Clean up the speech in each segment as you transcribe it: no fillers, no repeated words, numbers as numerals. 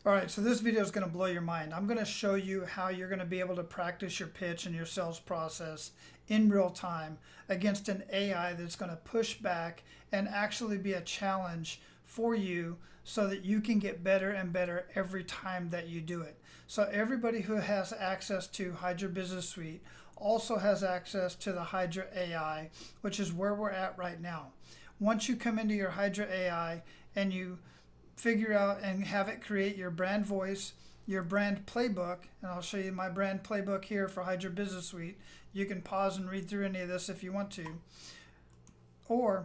All right, so this video is going to blow your mind. I'm going to show you how you're going to be able to practice your pitch and your sales process in real time against an AI that's going to push back and actually be a challenge for you so that you can get better and better every time that you do it. So everybody who has access to Hydra Business Suite also has access to the Hydra AI, which is where we're at right now. Once you come into your Hydra AI and you figure out and have it create your brand voice, your brand playbook, and I'll show you my brand playbook here for Hydra Business Suite. You can pause and read through any of this if you want to. Or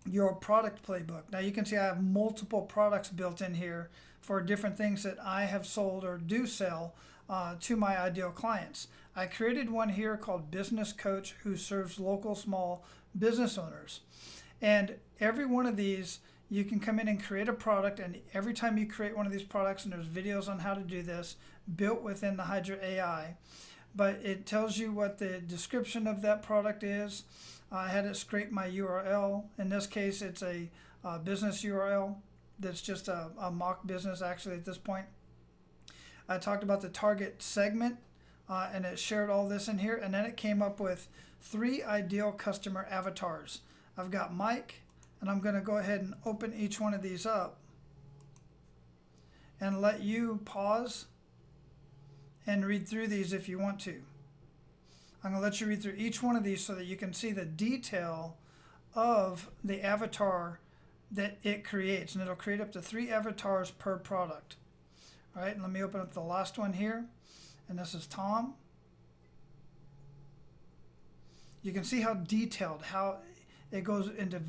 your product playbook. Now you can see I have multiple products built in here for different things that I have sold or do sell to my ideal clients. I created one here called Business Coach, who serves local small business owners. And every one of these, you can come in and create a product, and every time you create one of these products, and there's videos on how to do this built within the Hydra AI, but it tells you what the description of that product is. I had it scrape my URL. In this case, it's a business URL that's just a mock business actually at this point. I talked about the target segment, and it shared all this in here, and then it came up with 3 ideal customer avatars. I've got Mike, and I'm going to go ahead and open each one of these up and let you pause and read through these if you want to. I'm going to let you read through each one of these so that you can see the detail of the avatar that it creates, and it'll create up to 3 avatars per product. All right, and let me open up the last one here, and this is Tom. You can see how detailed, how it goes into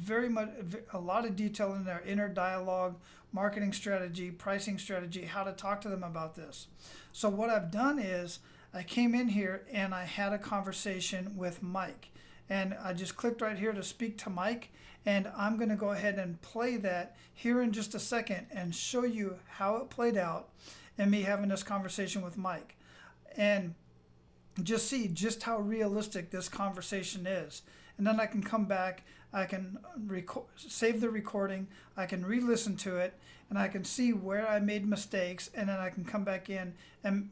a lot of detail in their inner dialogue, marketing strategy, pricing strategy, how to talk to them about this. So what I've done is I came in here and I had a conversation with Mike. And I just clicked right here to speak to Mike. And I'm going to go ahead and play that here in just a second and show you how it played out and me having this conversation with Mike. And just see just how realistic this conversation is. And then I can come back, I can save the recording, I can re-listen to it, and I can see where I made mistakes, and then I can come back in and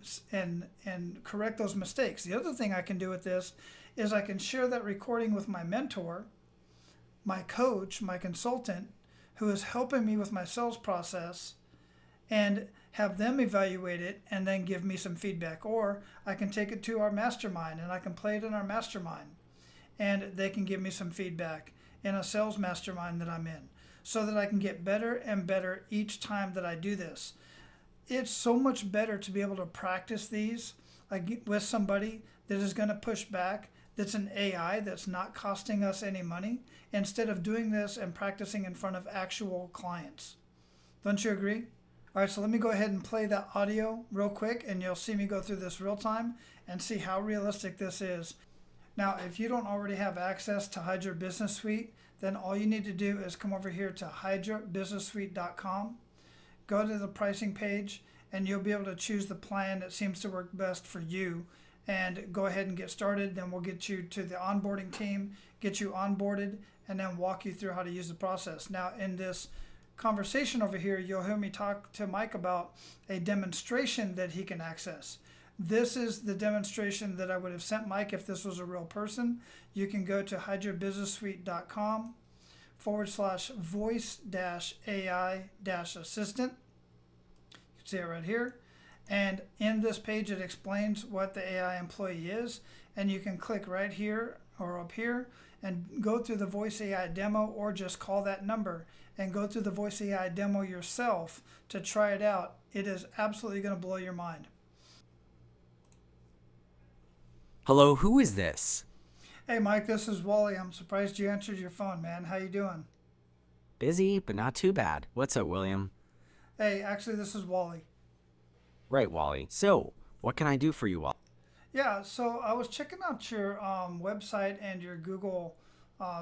correct those mistakes. The other thing I can do with this is I can share that recording with my mentor, my coach, my consultant, who is helping me with my sales process, and have them evaluate it and then give me some feedback. Or I can take it to our mastermind and I can play it in our mastermind, and they can give me some feedback in a sales mastermind that I'm in, so that I can get better and better each time that I do this. It's so much better to be able to practice these with somebody that is going to push back, that's an AI that's not costing us any money, instead of doing this and practicing in front of actual clients. Don't you agree? All right, so let me go ahead and play that audio real quick, and you'll see me go through this real time and see how realistic this is. Now, if you don't already have access to Hydra Business Suite, then all you need to do is come over here to hydrabusinesssuite.com, go to the pricing page, and you'll be able to choose the plan that seems to work best for you, and go ahead and get started. Then we'll get you to the onboarding team, get you onboarded, and then walk you through how to use the process. Now, in this conversation over here, you'll hear me talk to Mike about a demonstration that he can access. This is the demonstration that I would have sent Mike if this was a real person. You can go to hydrabusinesssuite.com/voice-AI-assistant. You can see it right here. And in this page, it explains what the AI employee is. And you can click right here or up here and go through the voice AI demo, or just call that number and go through the voice AI demo yourself to try it out. It is absolutely going to blow your mind. Hello, who is this? Hey Mike, this is Wally. I'm surprised you answered your phone, man. How you doing? Busy, but not too bad. What's up, William? Hey, actually this is Wally. Right, Wally. So, what can I do for you, Wally? Yeah, so I was checking out your website and your Google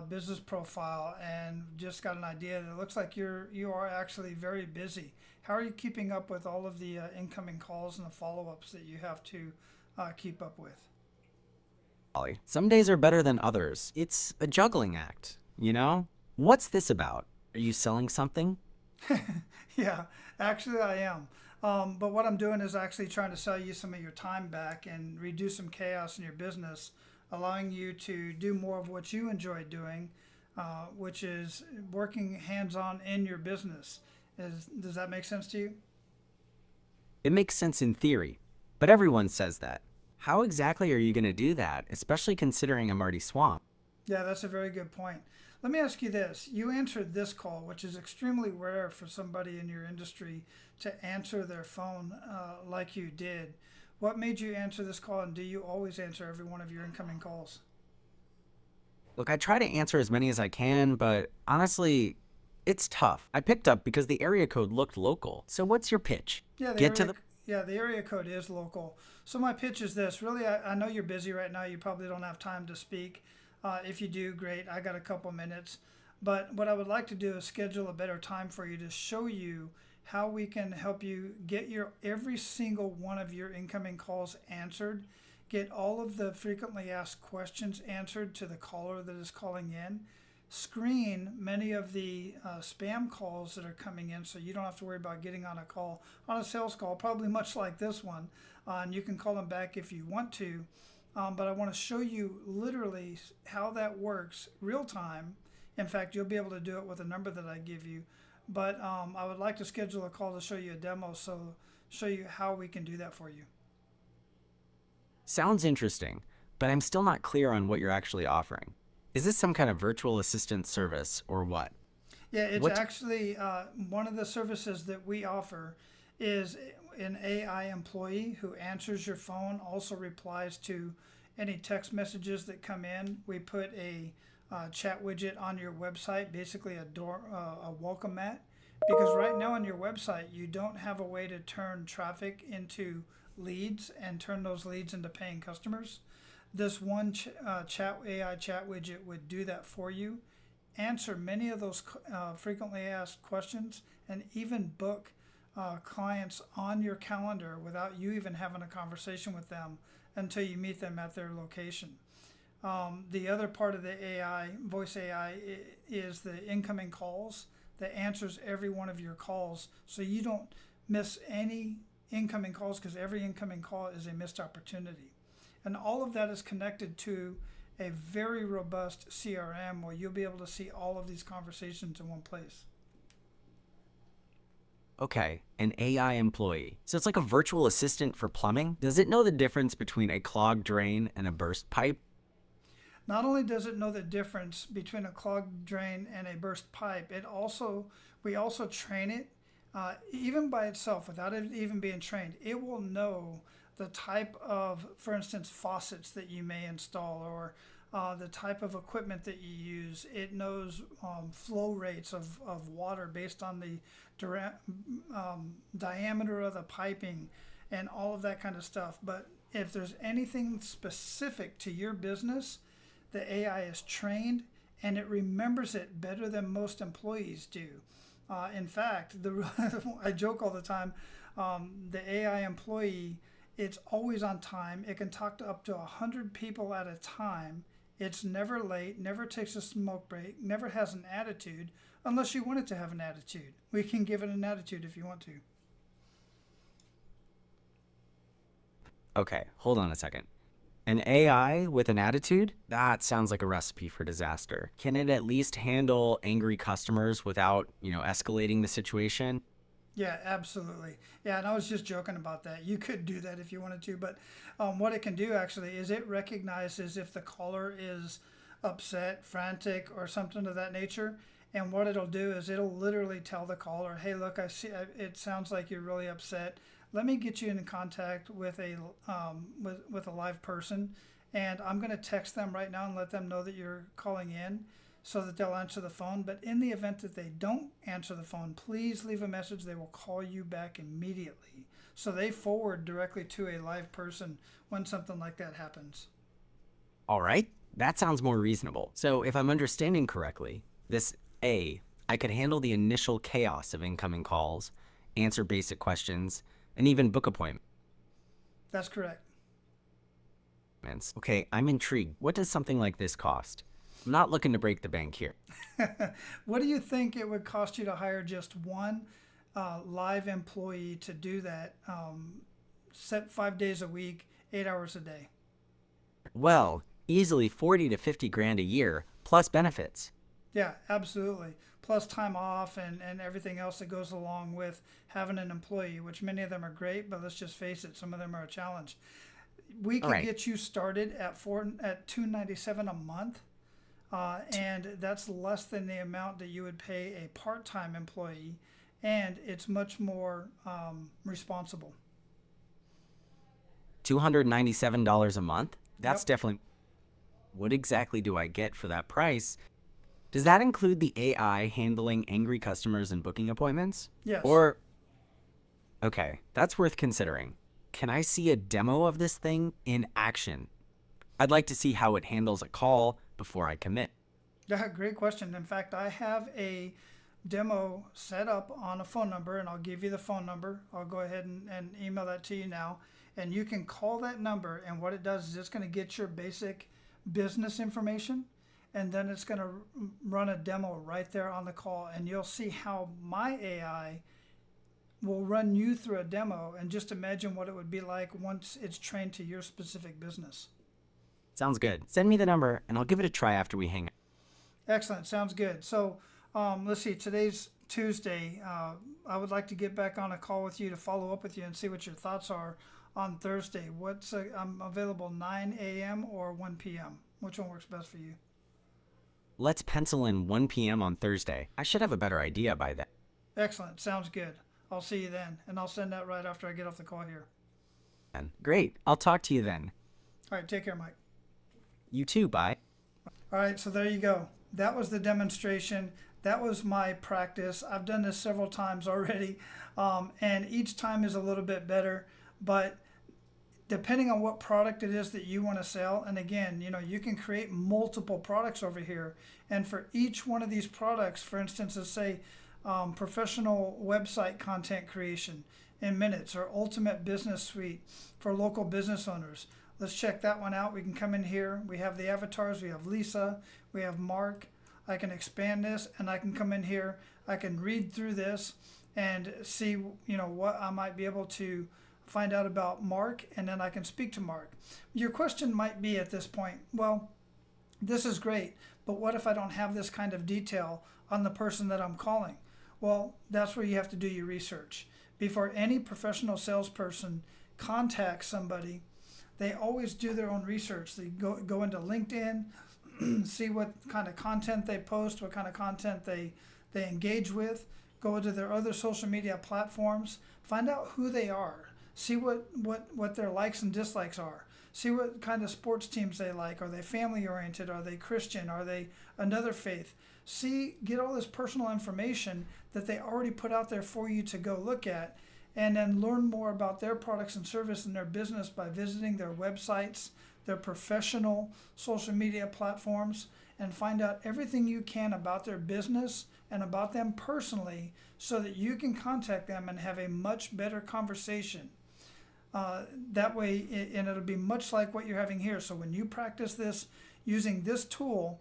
business profile, and just got an idea that it looks like you are actually very busy. How are you keeping up with all of the incoming calls and the follow-ups that you have to keep up with? Wally, some days are better than others. It's a juggling act, you know? What's this about? Are you selling something? Yeah, actually I am. But what I'm doing is actually trying to sell you some of your time back and reduce some chaos in your business, allowing you to do more of what you enjoy doing, which is working hands on in your business. Does that make sense to you? It makes sense in theory, but everyone says that. How exactly are you going to do that, especially considering I'm already swamped? Yeah, that's a very good point. Let me ask you this. You answered this call, which is extremely rare for somebody in your industry to answer their phone like you did. What made you answer this call, and do you always answer every one of your incoming calls? Look, I try to answer as many as I can, but honestly, it's tough. I picked up because the area code looked local. So what's your pitch? Yeah, Get to the the area code is local. So my pitch is this. Really, I know you're busy right now. You probably don't have time to speak. If you do, great. I got a couple minutes. But what I would like to do is schedule a better time for you to show you how we can help you get your every single one of your incoming calls answered, get all of the frequently asked questions answered to the caller that is calling in, screen many of the spam calls that are coming in so you don't have to worry about getting on a call, on a sales call, probably much like this one. And you can call them back if you want to. But I want to show you literally how that works real time. In fact, you'll be able to do it with a number that I give you. But I would like to schedule a call to show you a demo, so show you how we can do that for you. Sounds interesting, but I'm still not clear on what you're actually offering. Is this some kind of virtual assistant service or what? Yeah, it's What? actually one of the services that we offer is an AI employee who answers your phone, also replies to any text messages that come in. We put a chat widget on your website, basically a welcome mat, because right now on your website you don't have a way to turn traffic into leads and turn those leads into paying customers. This one chat AI chat widget would do that for you, answer many of those frequently asked questions, and even book clients on your calendar without you even having a conversation with them until you meet them at their location. The other part of the AI, voice AI, is the incoming calls that answers every one of your calls so you don't miss any incoming calls, because every incoming call is a missed opportunity. And all of that is connected to a very robust CRM where you'll be able to see all of these conversations in one place. Okay, an AI employee. So it's like a virtual assistant for plumbing? Does it know the difference between a clogged drain and a burst pipe? Not only does it know the difference between a clogged drain and a burst pipe, we also train it, even by itself, without it even being trained. It will know the type of, for instance, faucets that you may install, or the type of equipment that you use. It knows flow rates of water based on the diameter of the piping and all of that kind of stuff. But if there's anything specific to your business, the AI is trained and it remembers it better than most employees do. In fact, I joke all the time. The AI employee, it's always on time. It can talk to up to 100 people at a time. It's never late, never takes a smoke break, never has an attitude, unless you want it to have an attitude. We can give it an attitude if you want to. Okay, hold on a second. An AI with an attitude? That sounds like a recipe for disaster. Can it at least handle angry customers without, escalating the situation? Yeah, absolutely. Yeah, and I was just joking about that. You could do that if you wanted to, but what it can do actually is it recognizes if the caller is upset, frantic, or something of that nature. And what it'll do is it'll literally tell the caller, "Hey, look, I see. It sounds like you're really upset. Let me get you in contact with a live person, and I'm going to text them right now and let them know that you're calling in, so that they'll answer the phone. But in the event that they don't answer the phone, please leave a message. They will call you back immediately." So they forward directly to a live person when something like that happens. All right, that sounds more reasonable. So if I'm understanding correctly, I could handle the initial chaos of incoming calls, answer basic questions, and even book appointments. That's correct. Okay, I'm intrigued. What does something like this cost? I'm not looking to break the bank here. What do you think it would cost you to hire just one live employee to do that, set 5 days a week, 8 hours a day? Well, easily 40 to 50 grand a year, plus benefits. Yeah, absolutely. Plus time off and everything else that goes along with having an employee, which many of them are great, but let's just face it, some of them are a challenge. We All could right. get you started at $297 a month, and that's less than the amount that you would pay a part-time employee, and it's much more responsible. $297 a month? That's Yep. definitely. What exactly do I get for that price? Does that include the AI handling angry customers and booking appointments? Yes. Or, okay, that's worth considering. Can I see a demo of this thing in action? I'd like to see how it handles a call before I commit. Yeah, great question. In fact, I have a demo set up on a phone number, and I'll give you the phone number. I'll go ahead and email that to you now. And you can call that number, and what it does is it's going to get your basic business information, and then it's going to run a demo right there on the call, and you'll see how my AI will run you through a demo, and just imagine what it would be like once it's trained to your specific business. Sounds good. Send me the number and I'll give it a try after we hang out. Excellent. Sounds good. So let's see. Today's Tuesday. I would like to get back on a call with you to follow up with you and see what your thoughts are on Thursday. I'm available 9 a.m. or 1 p.m. Which one works best for you? Let's pencil in 1 p.m. on Thursday. I should have a better idea by then. Excellent. Sounds good. I'll see you then, and I'll send that right after I get off the call here. Great. I'll talk to you then. All right. Take care, Mike. You too. Bye. All right, so there you go. That was the demonstration. That was my practice. I've done this several times already, and each time is a little bit better. But depending on what product it is that you want to sell, and again, you can create multiple products over here. And for each one of these products, for instance, let's say professional website content creation in minutes, or ultimate business suite for local business owners. Let's check that one out. We can come in here. We have the avatars. We have Lisa. We have Mark. I can expand this, and I can come in here. I can read through this and see, what I might be able to find out about Mark, and then I can speak to Mark. Your question might be at this point, well, this is great, but what if I don't have this kind of detail on the person that I'm calling? Well, that's where you have to do your research. Before any professional salesperson contacts somebody, they always do their own research. They go into LinkedIn, see what kind of content they post, what kind of content they engage with, go to their other social media platforms, find out who they are, see what their likes and dislikes are, see what kind of sports teams they like. Are they family oriented? Are they Christian? Are they another faith? Get all this personal information that they already put out there for you to go look at, and then learn more about their products and service and their business by visiting their websites, their professional social media platforms, and find out everything you can about their business and about them personally, so that you can contact them and have a much better conversation. That way, and it'll be much like what you're having here. So when you practice this using this tool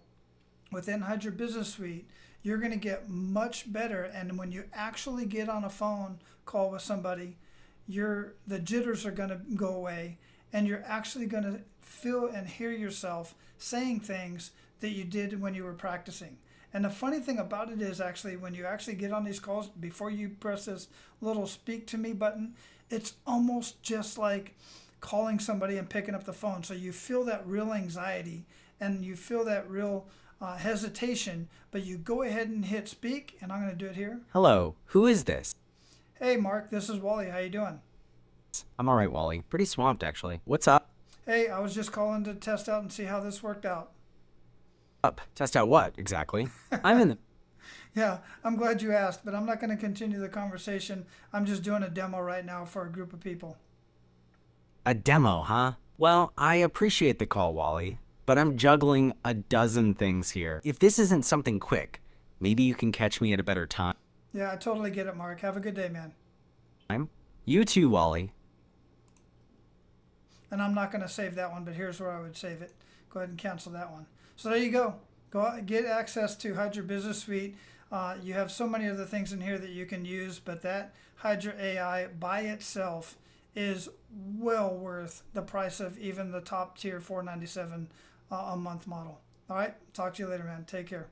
within Hydra Business Suite, you're going to get much better. And when you actually get on a phone call with somebody, the jitters are going to go away, and you're actually going to feel and hear yourself saying things that you did when you were practicing. And the funny thing about it is, actually, when you actually get on these calls, before you press this little speak to me button, it's almost just like calling somebody and picking up the phone. So you feel that real anxiety, and you feel that real hesitation, but you go ahead and hit speak, and I'm going to do it here. Hello. Who is this? Hey, Mark, this is Wally. How you doing? I'm all right, Wally. Pretty swamped, actually. What's up? Hey, I was just calling to test out and see how this worked out. Test out what, exactly? I'm in the... Yeah, I'm glad you asked, but I'm not going to continue the conversation. I'm just doing a demo right now for a group of people. A demo, huh? Well, I appreciate the call, Wally, but I'm juggling a dozen things here. If this isn't something quick, maybe you can catch me at a better time. Yeah, I totally get it, Mark. Have a good day, man. You too, Wally. And I'm not going to save that one, but here's where I would save it. Go ahead and cancel that one. So there you go. get access to Hydra Business Suite. You have so many other things in here that you can use, but that Hydra AI by itself is well worth the price of even the top tier $497 a month model. All right, talk to you later, man. Take care.